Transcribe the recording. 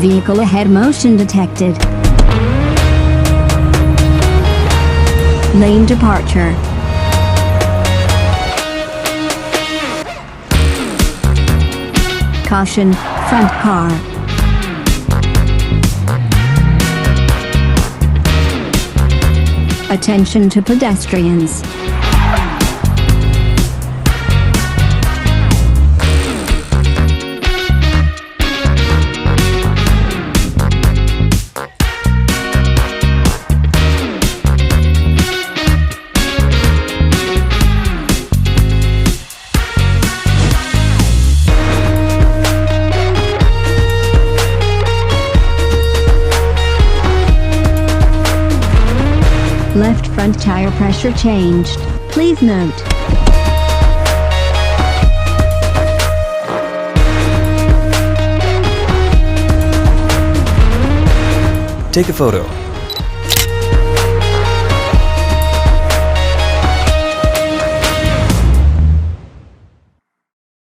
Vehicle ahead motion detected. Lane departure. Caution, front car. Attention to pedestrians. Left front tire pressure changed. Please note. Take a photo